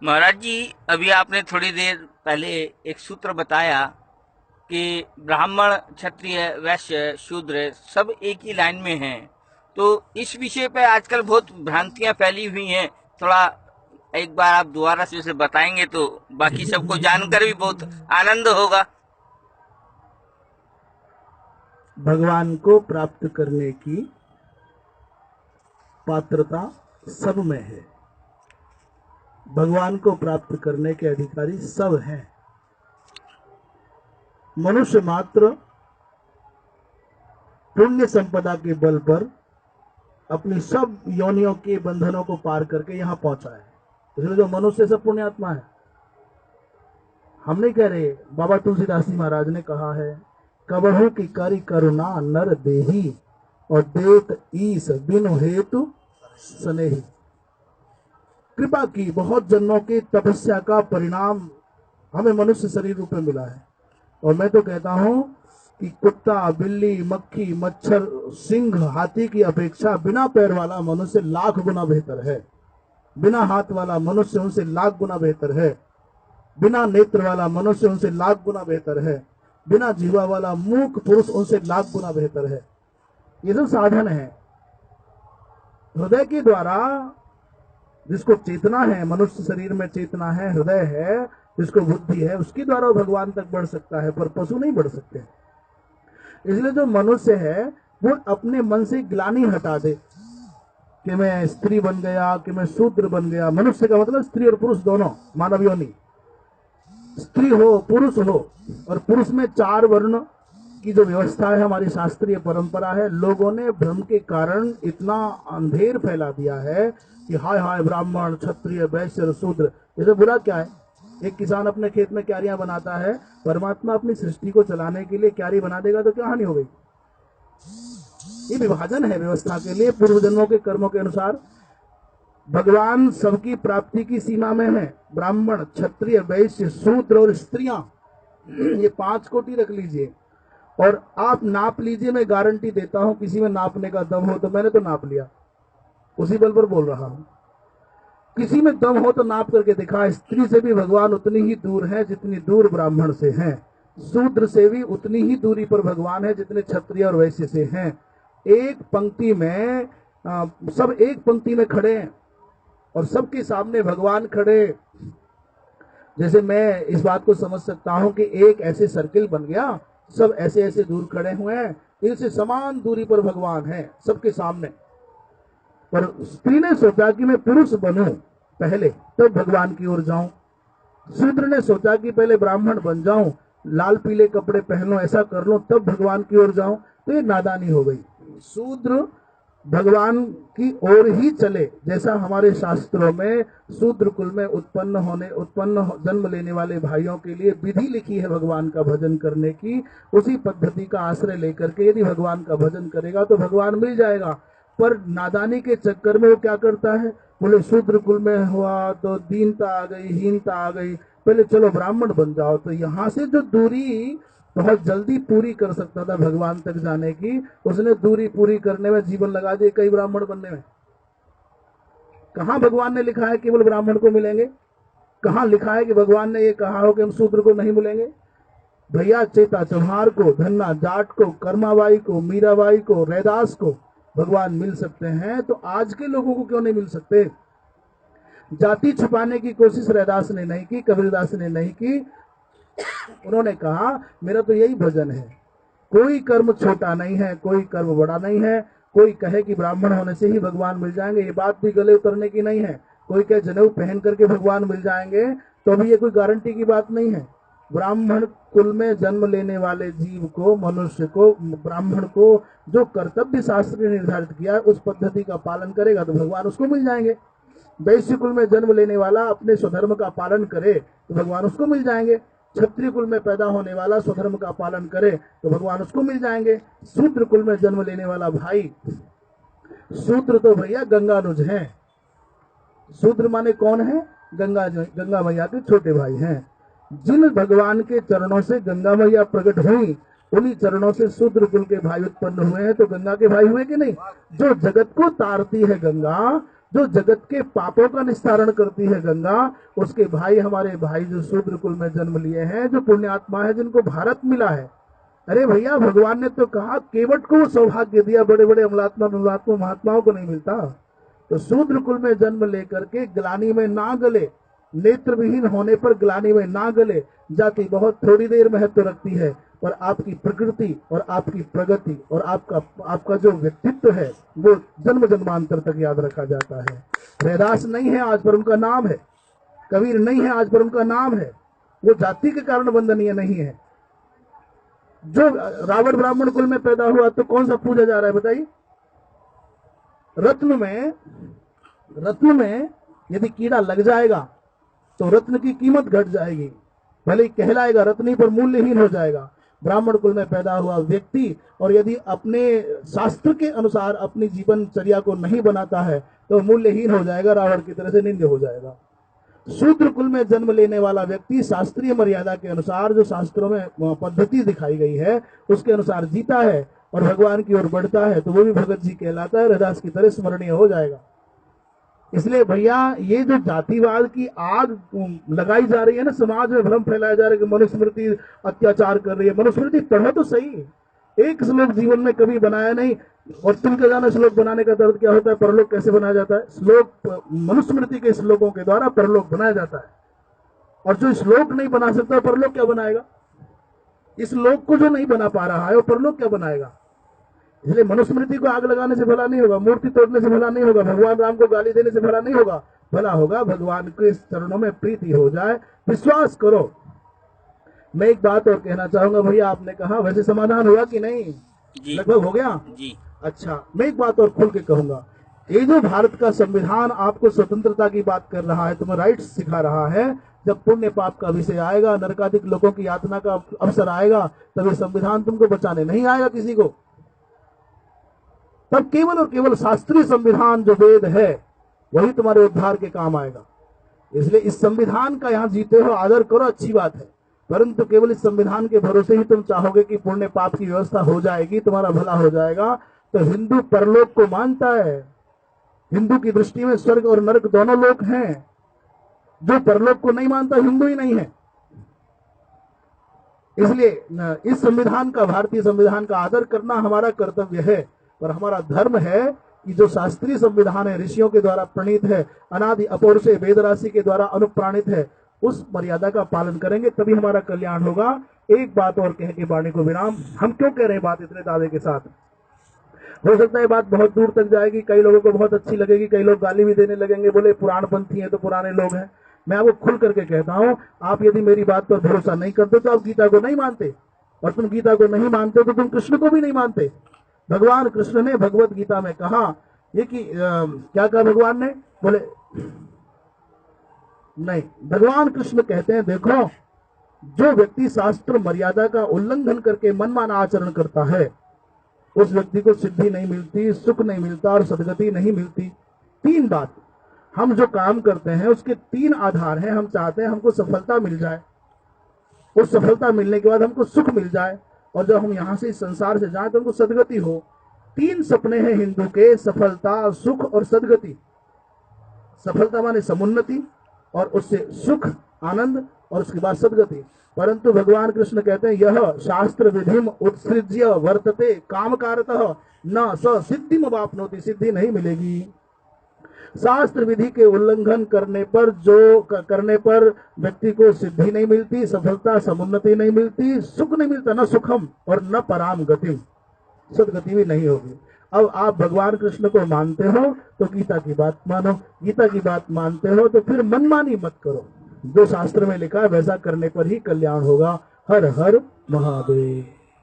महाराज जी, अभी आपने थोड़ी देर पहले एक सूत्र बताया कि ब्राह्मण, क्षत्रिय, वैश्य, शूद्र सब एक ही लाइन में हैं। तो इस विषय पे आजकल बहुत भ्रांतियां फैली हुई हैं। थोड़ा एक बार आप दोबारा से उसे बताएंगे तो बाकी सबको जानकर भी बहुत आनंद होगा। भगवान को प्राप्त करने की पात्रता सब में है। भगवान को प्राप्त करने के अधिकारी सब हैं। मनुष्य मात्र पुण्य संपदा के बल पर अपनी सब योनियों के बंधनों को पार करके यहां पहुंचा है। इसलिए जो मनुष्य सब पुण्यात्मा है। हम नहीं कह रहे, बाबा तुलसीदास जी महाराज ने कहा है, कबहू की करी करुणा नर देही और देत ईस बिनु हेतु स्नेही। कृपा की बहुत जन्मों की तपस्या का परिणाम हमें मनुष्य शरीर रूप में मिला है। और मैं तो कहता हूं कि कुत्ता, बिल्ली, मक्खी, मच्छर, सिंह, हाथी की अपेक्षा बिना पैर वाला मनुष्य लाख गुना बेहतर है। बिना हाथ वाला मनुष्य उनसे लाख गुना बेहतर है। बिना नेत्र वाला मनुष्य उनसे लाख गुना बेहतर है। बिना जीवा वाला मूक पुरुष उनसे लाख गुना बेहतर है। ये सब साधन है। हृदय के द्वारा जिसको चेतना है, मनुष्य शरीर में चेतना है, हृदय है, जिसको बुद्धि है, उसके द्वारा वो भगवान तक बढ़ सकता है, पर पशु नहीं बढ़ सकते। इसलिए जो मनुष्य है वो अपने मन से ग्लानि हटा दे कि मैं स्त्री बन गया, कि मैं शूद्र बन गया। मनुष्य का मतलब स्त्री और पुरुष दोनों, मानव योनि। स्त्री हो, पुरुष हो, और पुरुष में 4 वर्ण की जो व्यवस्था है, हमारी शास्त्रीय परंपरा है। लोगों ने भ्रम के कारण इतना अंधेर फैला दिया है कि हाय हाय ब्राह्मण, क्षत्रिय, वैश्य और शूद्र, इससे बुरा क्या है? एक किसान अपने खेत में क्यारियां बनाता है, परमात्मा अपनी सृष्टि को चलाने के लिए क्यारी बना देगा तो क्या हानि हो गई? ये विभाजन है व्यवस्था के लिए, पूर्व जन्मों के कर्मों के अनुसार। भगवान सबकी प्राप्ति की सीमा में है। ब्राह्मण, क्षत्रिय, वैश्य, शूद्र और स्त्रियां, ये 5 कोटि रख लीजिए और आप नाप लीजिए। मैं गारंटी देता हूं, किसी में नापने का दम हो तो, मैंने तो नाप लिया, उसी बल पर बोल रहा हूं, किसी में दम हो तो नाप करके दिखा। स्त्री से भी भगवान उतनी ही दूर है जितनी दूर ब्राह्मण से हैं। शूद्र से भी उतनी ही दूरी पर भगवान है जितने क्षत्रिय और वैश्य से हैं। एक पंक्ति में सब एक पंक्ति में खड़े हैं और सबके सामने भगवान खड़े। जैसे मैं इस बात को समझ सकता हूं कि एक ऐसे सर्किल बन गया, सब ऐसे ऐसे दूर खड़े हुए हैं, इनसे समान दूरी पर भगवान है सबके सामने। पर स्त्री ने सोचा कि मैं पुरुष बनूं पहले, तब भगवान की ओर जाऊं। शूद्र ने सोचा कि पहले ब्राह्मण बन जाऊं, लाल पीले कपड़े पहन लो, ऐसा कर लो, तब भगवान की ओर जाऊं। तो ये नादानी हो गई। शूद्र भगवान की ओर ही चले, जैसा हमारे शास्त्रों में शूद्र कुल में उत्पन्न जन्म लेने वाले भाइयों के लिए विधि लिखी है भगवान का भजन करने की। उसी पद्धति का आश्रय लेकर के यदि भगवान का भजन करेगा तो भगवान मिल जाएगा। पर नादानी के चक्कर में वो क्या करता है, बोले शूद्र कुल में हुआ तो दीनता आ गई, हीनता आ गई, पहले चलो ब्राह्मण बन जाओ। तो यहां से जो दूरी बहुत जल्दी पूरी कर सकता था भगवान तक जाने की, उसने दूरी पूरी करने में जीवन लगा दिए, कई ब्राह्मण बनने में। कहां भगवान ने लिखा है केवल ब्राह्मण को मिलेंगे? कहां लिखा है कि भगवान ने ये कहा हो कि हम शूद्र को नहीं मिलेंगे? भैया चेता चौहार को, धन्ना जाट को, कर्माबाई को, मीराबाई को, रैदास को भगवान मिल सकते हैं, तो आज के लोगों को क्यों नहीं मिल सकते? जाति छुपाने की कोशिश रैदास ने नहीं की, कबीरदास ने नहीं की। उन्होंने कहा मेरा तो यही भजन है, कोई कर्म छोटा नहीं है, कोई कर्म बड़ा नहीं है। कोई कहे कि ब्राह्मण होने से ही भगवान मिल जाएंगे, ये बात भी गले उतरने की नहीं है। कोई कहे जनेऊ पहन करके भगवान मिल जाएंगे, तो भी ये कोई गारंटी की बात नहीं है। ब्राह्मण कुल में जन्म लेने वाले जीव को, मनुष्य को, ब्राह्मण को जो कर्तव्य शास्त्र ने निर्धारित किया है उस पद्धति का पालन करेगा तो भगवान उसको मिल जाएंगे। वैश्य कुल में जन्म लेने वाला अपने स्वधर्म का पालन करे तो भगवान उसको मिल जाएंगे। क्षत्रिय कुल में पैदा होने वाला स्वधर्म का पालन करे तो भगवान उसको मिल जाएंगे। शूद्र कुल में जन्म लेने वाला भाई, शूद्र तो भैया गंगानुज हैं। शूद्र माने कौन है? गंगा मैया के छोटे भाई हैं। जिन भगवान के चरणों से गंगा मैया प्रकट हुई, उन्हीं चरणों से शूद्र कुल के भाई उत्पन्न हुए हैं। तो गंगा के भाई हुए कि नहीं? जो जगत को तारती है गंगा, जो जगत के पापों का निस्तारण करती है गंगा, उसके भाई हमारे भाई जो शूद्र कुल में जन्म लिए हैं, जो पुण्यात्मा है, जिनको भारत मिला है। अरे भैया, भगवान ने तो कहा केवट को सौभाग्य दिया, बड़े बड़े अमलात्मा महात्माओं को नहीं मिलता। तो शूद्र कुल में जन्म लेकर के ग्लानि में ना गले, नेत्र विहीन होने पर ग्लानि में ना गले। जाति बहुत थोड़ी देर महत्व रखती है, पर आपकी प्रकृति और आपकी प्रगति और आपका जो व्यक्तित्व है वो जन्म जन्मांतर तक याद रखा जाता है। रैदास नहीं है आज पर उनका नाम है, कबीर नहीं है आज पर उनका नाम है। वो जाति के कारण वंदनीय नहीं है। जो रावण ब्राह्मण कुल में पैदा हुआ तो कौन सा पूजा जा रहा है बताइए? रत्न में यदि कीड़ा लग जाएगा तो रत्न की कीमत घट जाएगी, भले ही कहलाएगा रत्नी पर मूल्यहीन हो जाएगा। ब्राह्मण कुल में पैदा हुआ व्यक्ति और यदि अपने शास्त्र के अनुसार अपनी जीवनचर्या को नहीं बनाता है तो मूल्यहीन हो जाएगा, रावण की तरह से निंद्य हो जाएगा। शूद्र कुल में जन्म लेने वाला व्यक्ति शास्त्रीय मर्यादा के अनुसार, जो शास्त्रों में पद्धति दिखाई गई है उसके अनुसार जीता है और भगवान की ओर बढ़ता है तो वो भी भगत जी कहलाता है, रैदास की तरह स्मरणीय हो जाएगा। इसलिए भैया, ये जो जातिवाद की आग लगाई जा रही है ना, समाज में भ्रम फैलाया जा रहा है कि मनुस्मृति अत्याचार कर रही है। मनुस्मृति पढ़ो तो सही, एक श्लोक जीवन में कभी बनाया नहीं। और तुम क्या जाना श्लोक बनाने का दर्द क्या होता है, परलोक कैसे बनाया जाता है? श्लोक, मनुस्मृति के श्लोकों के द्वारा परलोक बनाया जाता है। और जो श्लोक नहीं बना सकता परलोक क्या बनाएगा? इस लोक को जो नहीं बना पा रहा है वो परलोक क्या बनाएगा? इसलिए मनुस्मृति को आग लगाने से भला नहीं होगा, मूर्ति तोड़ने से भला नहीं होगा, भगवान राम को गाली देने से भला नहीं होगा। भला होगा भगवान के चरणों में प्रीति हो जाए, विश्वास करो। मैं एक बात और कहना चाहूंगा भैया, आपने कहा वैसे समाधान हुआ कि नहीं? लगभग हो गया जी। अच्छा, मैं एक बात और खुल के कहूंगा। ये जो भारत का संविधान आपको स्वतंत्रता की बात कर रहा है, तुम्हें राइट्स सिखा रहा है, जब पुण्य पाप का विषय आएगा, नरकाधिक लोगों की यातना का अवसर आएगा, तब ये संविधान तुमको बचाने नहीं आएगा किसी को। तब केवल और केवल शास्त्रीय संविधान जो वेद है वही तुम्हारे उद्धार के काम आएगा। इसलिए इस संविधान का यहाँ जीते हो, आदर करो, अच्छी बात है, परंतु केवल इस संविधान के भरोसे ही तुम चाहोगे कि पुण्य पाप की व्यवस्था हो जाएगी, तुम्हारा भला हो जाएगा, तो हिंदू परलोक को मानता है। हिंदू की दृष्टि में स्वर्ग और नरक दोनों लोक हैं। जो परलोक को नहीं मानता हिंदू ही नहीं है। इसलिए इस संविधान का, भारतीय संविधान का आदर करना हमारा कर्तव्य है, पर हमारा धर्म है कि जो शास्त्रीय संविधान है, ऋषियों के द्वारा प्रणीत है, अनादि अपौर से वेद राशि के द्वारा अनुप्राणित है, उस मर्यादा का पालन करेंगे तभी हमारा कल्याण होगा। एक बात और कह के वाणी को विराम। हम क्यों कह रहे हैं बात इतने दावे के साथ? हो सकता है बात बहुत दूर तक जाएगी, कई लोगों को बहुत अच्छी लगेगी, कई लोग गाली भी देने लगेंगे, बोले पुराणपंथी है तो पुराने लोग हैं। मैं आपको खुल करके कहता हूं, आप यदि मेरी बात पर भरोसा नहीं करते तो आप गीता को नहीं मानते, और तुम गीता को नहीं मानते तो तुम कृष्ण को भी नहीं मानते। भगवान कृष्ण ने भगवत गीता में कहा ये कि क्या कहा भगवान ने? बोले नहीं, भगवान कृष्ण कहते हैं देखो, जो व्यक्ति शास्त्र मर्यादा का उल्लंघन करके मनमाना आचरण करता है उस व्यक्ति को सिद्धि नहीं मिलती, सुख नहीं मिलता और सदगति नहीं मिलती। तीन बात, हम जो काम करते हैं उसके तीन आधार हैं। हम चाहते हैं हमको सफलता मिल जाए, उस सफलता मिलने के बाद हमको सुख मिल जाए, और जब हम यहाँ से इस संसार से जाएं तो हमको सदगति हो। तीन सपने हैं हिंदू के, सफलता, सुख और सदगति। सफलता माने समुन्नति, और उससे सुख, आनंद, और उसके बाद सदगति। परंतु भगवान कृष्ण कहते हैं यह शास्त्र विधिम उत्सृज्य वर्तते कामकारतः न स सिद्धिम वाप्नोति, सिद्धि नहीं मिलेगी। शास्त्र विधि के उल्लंघन करने पर व्यक्ति को सिद्धि नहीं मिलती, सफलता, समुन्नति नहीं मिलती, सुख नहीं मिलता, न सुखम और न पराम गति, सदगति भी नहीं होगी। अब आप भगवान कृष्ण को मानते हो तो गीता की बात मानो, गीता की बात मानते हो तो फिर मनमानी मत करो। जो शास्त्र में लिखा है वैसा करने पर ही कल्याण होगा। हर हर महादेव।